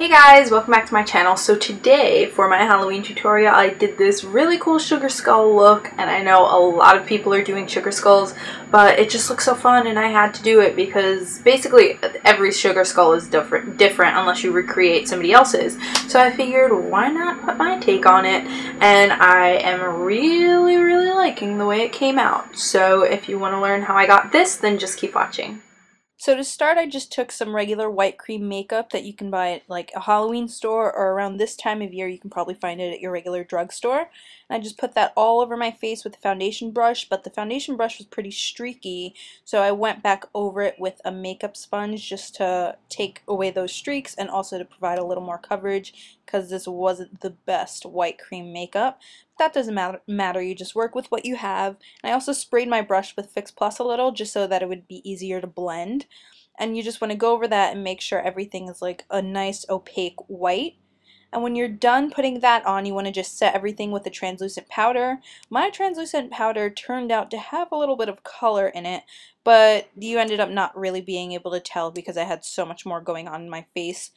Hey guys, welcome back to my channel. So today for my Halloween tutorial I did this really cool sugar skull look, and I know a lot of people are doing sugar skulls, but it just looks so fun and I had to do it because basically every sugar skull is different unless you recreate somebody else's. So I figured why not put my take on it, and I am really liking the way it came out. So if you want to learn how I got this, then just keep watching. So to start, I just took some regular white cream makeup that you can buy at like a Halloween store, or around this time of year you can probably find it at your regular drugstore. And I just put that all over my face with the foundation brush, but the foundation brush was pretty streaky, so I went back over it with a makeup sponge just to take away those streaks and also to provide a little more coverage because this wasn't the best white cream makeup. That doesn't matter, you just work with what you have. And I also sprayed my brush with Fix Plus a little just so that it would be easier to blend. And you just want to go over that and make sure everything is like a nice opaque white. And when you're done putting that on, you want to just set everything with a translucent powder. My translucent powder turned out to have a little bit of color in it, but you ended up not really being able to tell because I had so much more going on in my face,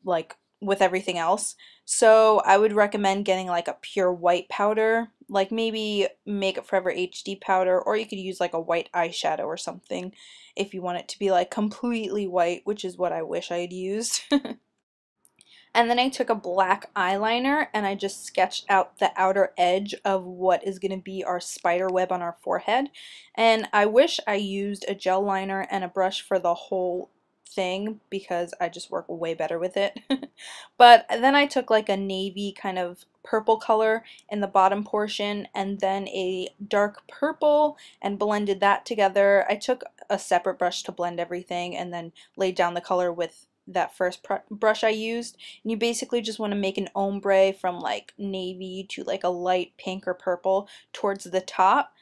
like with everything else. So I would recommend getting like a pure white powder, like maybe Makeup Forever HD powder, or you could use like a white eyeshadow or something if you want it to be like completely white, which is what I wish I had used. And then I took a black eyeliner and I just sketched out the outer edge of what is going to be our spider web on our forehead. And I wish I used a gel liner and a brush for the whole thing because I just work way better with it. But then I took like a navy kind of purple color in the bottom portion and then a dark purple and blended that together. I took a separate brush to blend everything and then laid down the color with that first brush I used. And you basically just want to make an ombre from like navy to like a light pink or purple towards the top.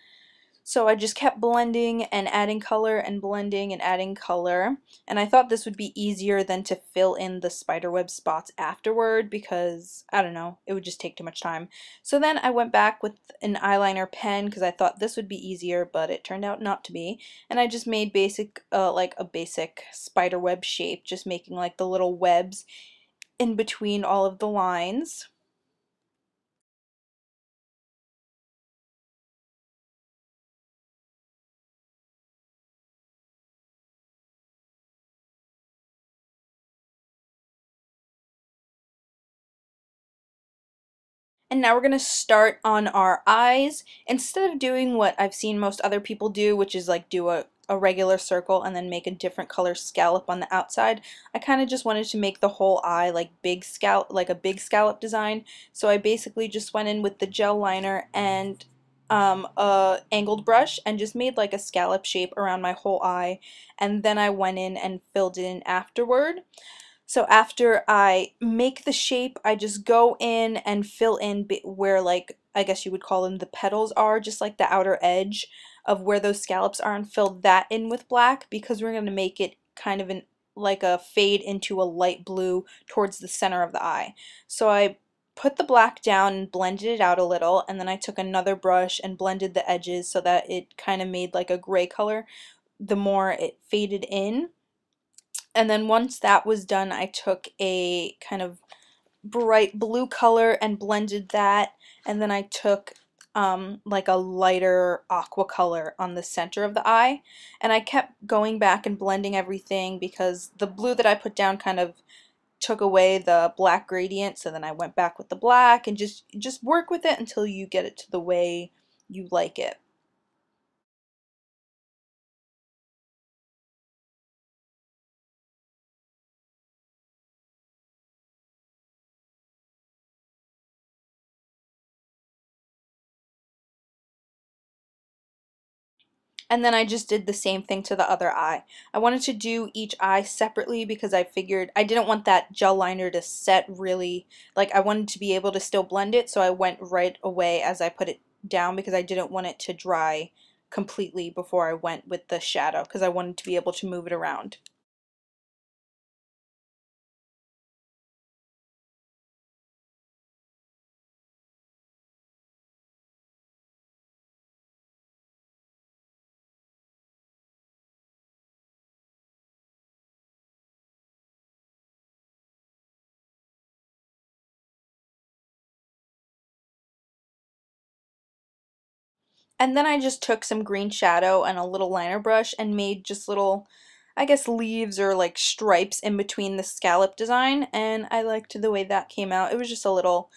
So I just kept blending and adding color and blending and adding color, and I thought this would be easier than to fill in the spiderweb spots afterward because, I don't know, it would just take too much time. So then I went back with an eyeliner pen because I thought this would be easier, but it turned out not to be. And I just made like a basic spiderweb shape, just making like the little webs in between all of the lines. And now we're going to start on our eyes. Instead of doing what I've seen most other people do, which is like do a regular circle and then make a different color scallop on the outside, I kind of just wanted to make the whole eye like big scallop, like a big scallop design. So I basically just went in with the gel liner and a angled brush and just made like a scallop shape around my whole eye, and then I went in and filled it in afterward. So after I make the shape, I just go in and fill in where, like, I guess you would call them the petals are, just like the outer edge of where those scallops are, and fill that in with black because we're going to make it kind of like a fade into a light blue towards the center of the eye. So I put the black down and blended it out a little, and then I took another brush and blended the edges so that it kind of made like a gray color the more it faded in. And then once that was done, I took a kind of bright blue color and blended that, and then I took like a lighter aqua color on the center of the eye, and I kept going back and blending everything because the blue that I put down kind of took away the black gradient, so then I went back with the black and just work with it until you get it to the way you like it. And then I just did the same thing to the other eye. I wanted to do each eye separately because I figured I didn't want that gel liner to set really, like I wanted to be able to still blend it, so I went right away as I put it down because I didn't want it to dry completely before I went with the shadow because I wanted to be able to move it around. And then I just took some green shadow and a little liner brush and made just little, I guess, leaves or like stripes in between the scallop design, and I liked the way that came out. It was just a little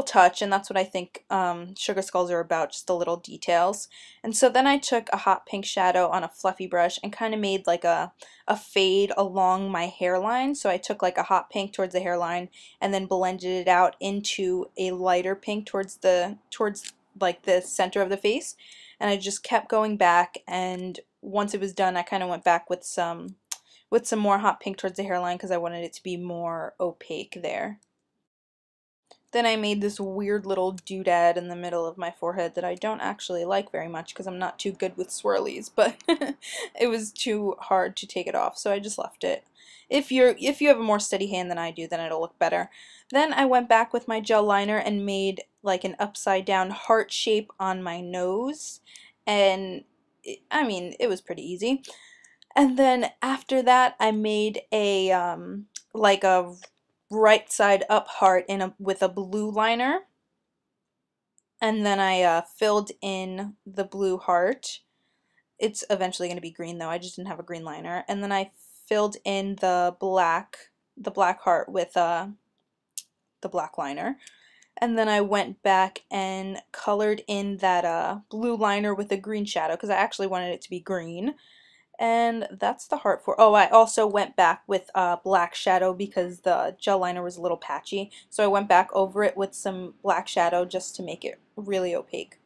touch, and that's what I think sugar skulls are about, just the little details. And so then I took a hot pink shadow on a fluffy brush and kind of made like a fade along my hairline. So I took like a hot pink towards the hairline and then blended it out into a lighter pink towards like the center of the face, and I just kept going back, and once it was done I kind of went back with some more hot pink towards the hairline because I wanted it to be more opaque there. Then I made this weird little doodad in the middle of my forehead that I don't actually like very much because I'm not too good with swirlies, but it was too hard to take it off, so I just left it. If you have a more steady hand than I do, then it'll look better. Then I went back with my gel liner and made like an upside down heart shape on my nose, and I mean, it was pretty easy. And then after that, I made a like a right side up heart with a blue liner, and then I filled in the blue heart. It's eventually going to be green though. I just didn't have a green liner. And then I filled in the black heart with the black liner. And then I went back and colored in that blue liner with a green shadow because I actually wanted it to be green. And that's the heart for. Oh, I also went back with black shadow because the gel liner was a little patchy. So I went back over it with some black shadow just to make it really opaque.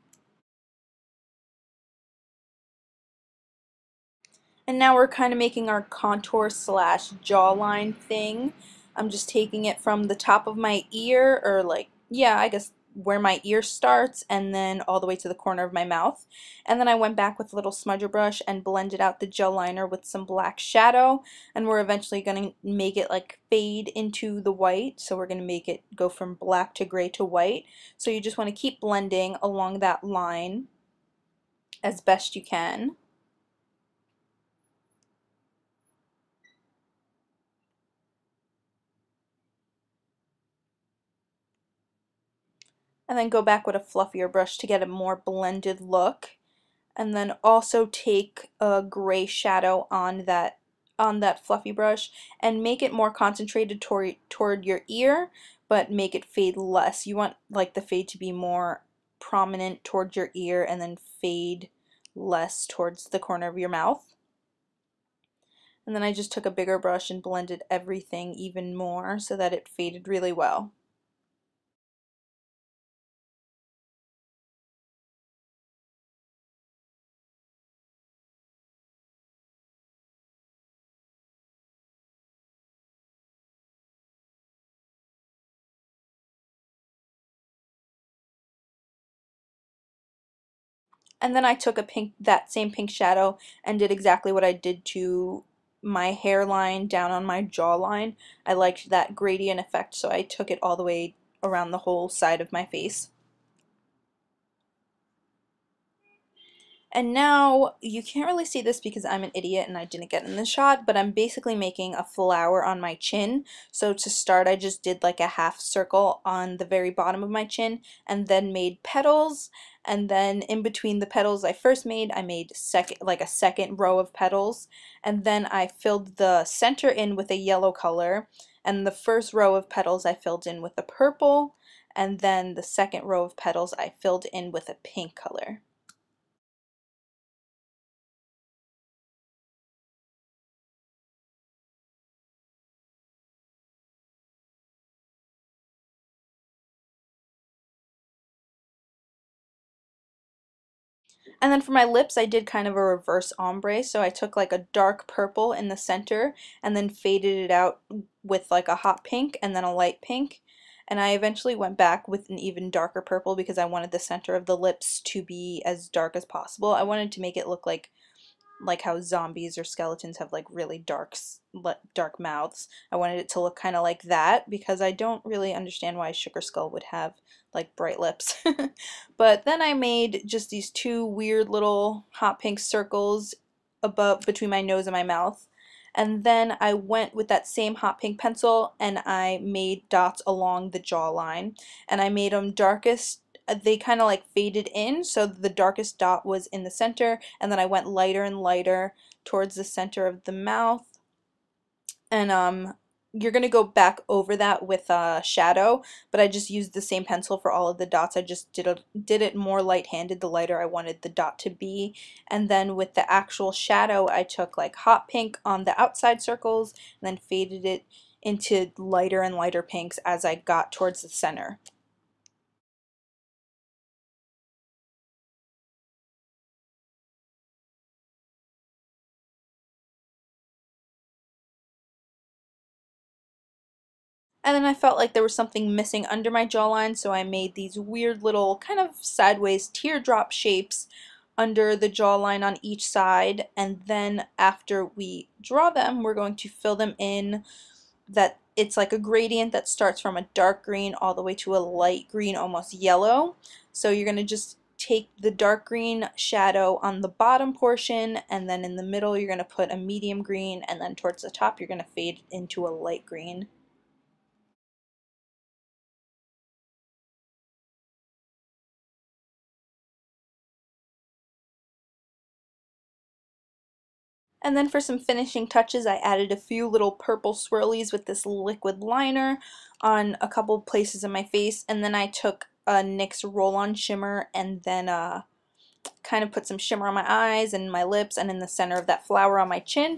And now we're kind of making our contour slash jawline thing. I'm just taking it from the top of my ear, or like, yeah, I guess where my ear starts, and then all the way to the corner of my mouth. And then I went back with a little smudger brush and blended out the gel liner with some black shadow. And we're eventually going to make it like fade into the white. So we're going to make it go from black to gray to white. So you just want to keep blending along that line as best you can. And then go back with a fluffier brush to get a more blended look, and then also take a gray shadow on that fluffy brush and make it more concentrated toward your ear, but make it fade less. You want like the fade to be more prominent towards your ear and then fade less towards the corner of your mouth. And then I just took a bigger brush and blended everything even more so that it faded really well. And then I took that same pink shadow and did exactly what I did to my hairline down on my jawline. I liked that gradient effect, so I took it all the way around the whole side of my face. And now you can't really see this because I'm an idiot and I didn't get in the shot, but I'm basically making a flower on my chin. So to start, I just did like a half circle on the very bottom of my chin and then made petals. And then in between the petals I first made, I made a second row of petals. And then I filled the center in with a yellow color. And the first row of petals I filled in with a purple. And then the second row of petals I filled in with a pink color. And then for my lips, I did kind of a reverse ombre. So I took like a dark purple in the center and then faded it out with like a hot pink and then a light pink. And I eventually went back with an even darker purple because I wanted the center of the lips to be as dark as possible. I wanted to make it look like how zombies or skeletons have like really dark mouths. I wanted it to look kind of like that because I don't really understand why Sugar Skull would have like bright lips. But then I made just these two weird little hot pink circles above between my nose and my mouth. And then I went with that same hot pink pencil and I made dots along the jawline, and I made them darkest they kind of like faded in, so the darkest dot was in the center, and then I went lighter and lighter towards the center of the mouth. And you're gonna go back over that with a shadow, but I just used the same pencil for all of the dots. I just did it more light-handed the lighter I wanted the dot to be. And then with the actual shadow, I took like hot pink on the outside circles and then faded it into lighter and lighter pinks as I got towards the center. And then I felt like there was something missing under my jawline, so I made these weird little kind of sideways teardrop shapes under the jawline on each side. And then after we draw them, we're going to fill them in. That it's like a gradient that starts from a dark green all the way to a light green, almost yellow. So you're going to just take the dark green shadow on the bottom portion, and then in the middle you're going to put a medium green, and then towards the top you're going to fade into a light green. And then for some finishing touches, I added a few little purple swirlies with this liquid liner on a couple places in my face, and then I took a NYX roll-on shimmer and then kind of put some shimmer on my eyes and my lips and in the center of that flower on my chin.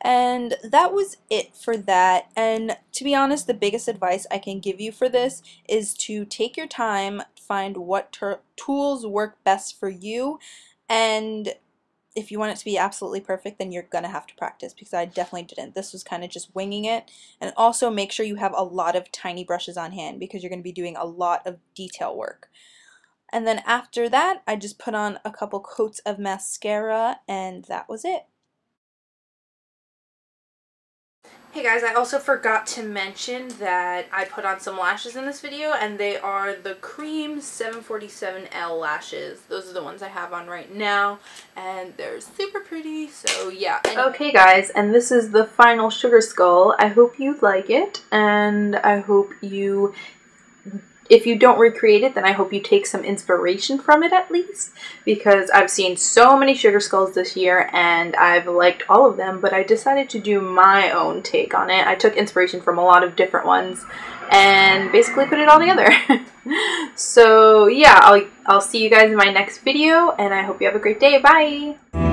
And that was it for that. And to be honest, the biggest advice I can give you for this is to take your time, find what tools work best for you, and if you want it to be absolutely perfect, then you're gonna have to practice, because I definitely didn't. This was kind of just winging it. And also make sure you have a lot of tiny brushes on hand, because you're gonna be doing a lot of detail work. And then after that, I just put on a couple coats of mascara, and that was it. Hey guys, I also forgot to mention that I put on some lashes in this video, and they are the Cream 747L lashes. Those are the ones I have on right now, and they're super pretty, so yeah. Okay guys, and this is the final sugar skull. I hope you like it, and I hope you, if you don't recreate it, then I hope you take some inspiration from it at least, because I've seen so many sugar skulls this year and I've liked all of them, but I decided to do my own take on it. I took inspiration from a lot of different ones and basically put it all together. So yeah, I'll see you guys in my next video, and I hope you have a great day. Bye!